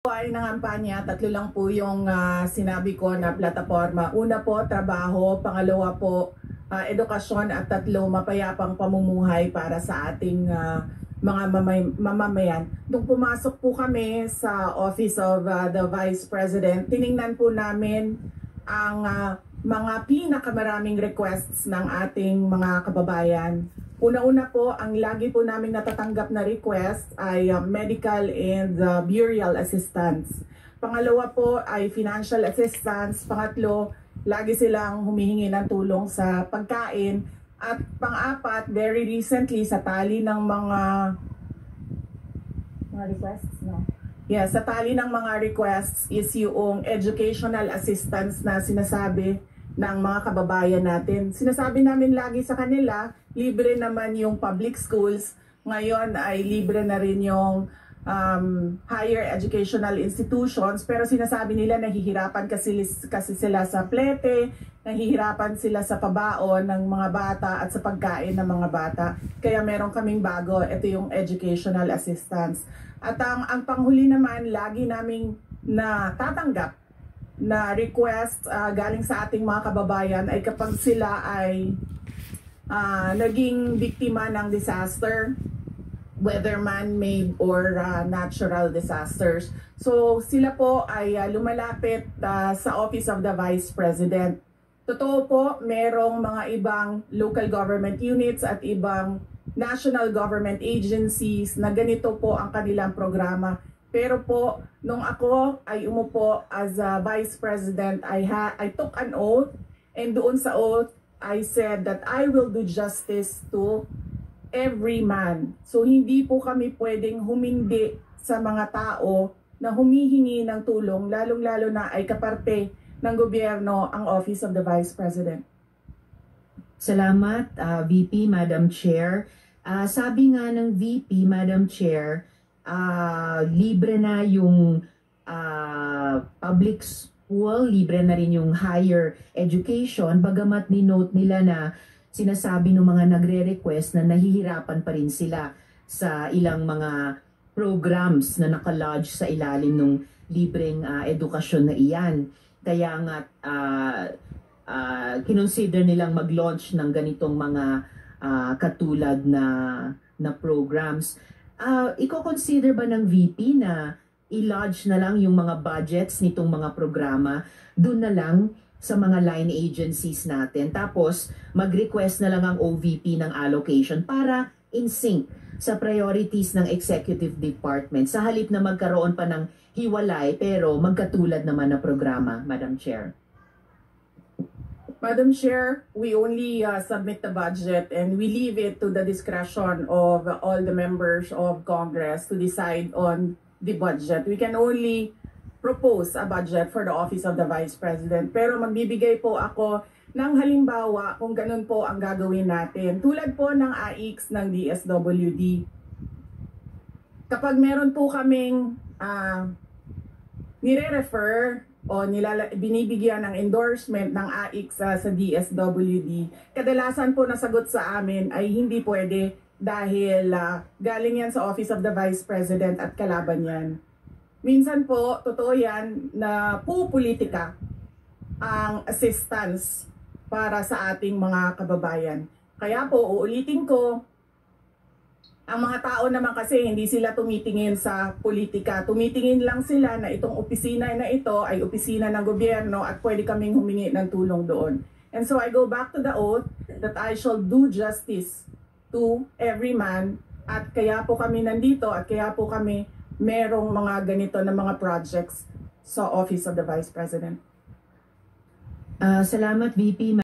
ay nangampanya, tatlo lang po yung sinabi ko na plataforma. Una po, trabaho. Pangalawa po, edukasyon. At tatlo, mapayapang pamumuhay para sa ating mga mamamayan. Nung pumasok po kami sa Office of the Vice President, tiningnan po namin ang mga pinakamaraming requests ng ating mga kababayan. Una-una po, ang lagi po namin natatanggap na request ay medical and burial assistance. Pangalawa po ay financial assistance. Pangatlo, lagi silang humihingi ng tulong sa pagkain. At pang-apat, very recently, sa tali ng mga requests, no? Yeah, sa tali ng mga requests is yung educational assistance na sinasabi ng mga kababayan natin. Sinasabi namin lagi sa kanila, libre naman yung public schools. Ngayon ay libre na rin yung higher educational institutions. Pero sinasabi nila nahihirapan kasi sila sa plete, nahihirapan sila sa pabaon ng mga bata at sa pagkain ng mga bata. Kaya meron kaming bago, ito yung educational assistance. At ang panghuli naman, lagi naming natatanggap na request galing sa ating mga kababayan ay kapag sila ay naging biktima ng disaster, whether man-made or natural disasters. So sila po ay lumalapit sa Office of the Vice President. Totoo po, merong mga ibang local government units at ibang national government agencies na ganito po ang kanilang programa. Pero po, nung ako ay umupo as a Vice President, I took an oath, and doon sa oath, I said that I will do justice to every man. So hindi po kami pwedeng humindi sa mga tao na humihingi ng tulong, lalong-lalo na ay kaparte ng gobyerno ang Office of the Vice President. Salamat, VP, Madam Chair. Sabi nga ng VP, Madam Chair, libre na yung public school, libre na rin yung higher education, bagamat ni-note nila na sinasabi ng mga nagre-request na nahihirapan pa rin sila sa ilang mga programs na nakalodge sa ilalim ng libreng edukasyon na iyan. Kaya nga kinonsider nilang mag-launch ng ganitong mga katulad na programs. Iko-consider ba ng VP na i-lodge na lang yung mga budgets nitong mga programa doon na lang sa mga line agencies natin, tapos mag-request na lang ang OVP ng allocation para in sync sa priorities ng executive department sa halip na magkaroon pa ng hiwalay pero magkatulad naman na programa, Madam Chair? Madam Chair, we only submit the budget and we leave it to the discretion of all the members of Congress to decide on the budget. We can only propose a budget for the Office of the Vice President. Pero magbibigay po ako ng halimbawa kung ganun po ang gagawin natin. Tulad po ng AIX ng DSWD. Kapag meron po kaming nire-refer o binibigyan ng endorsement ng AIX sa DSWD, kadalasan po nasagot sa amin ay hindi pwede dahil galing yan sa Office of the Vice President at kalaban yan. Minsan po, totoo yan na pupolitika ang assistance para sa ating mga kababayan. Kaya po, uulitin ko, ang mga tao naman kasi hindi sila tumitingin sa politika. Tumitingin lang sila na itong opisina na ito ay opisina ng gobyerno at pwede kaming humingi ng tulong doon. And so I go back to the oath that I shall do justice to every man, at kaya po kami nandito at kaya po kami merong mga ganito na mga projects sa Office of the Vice President. Salamat, VP.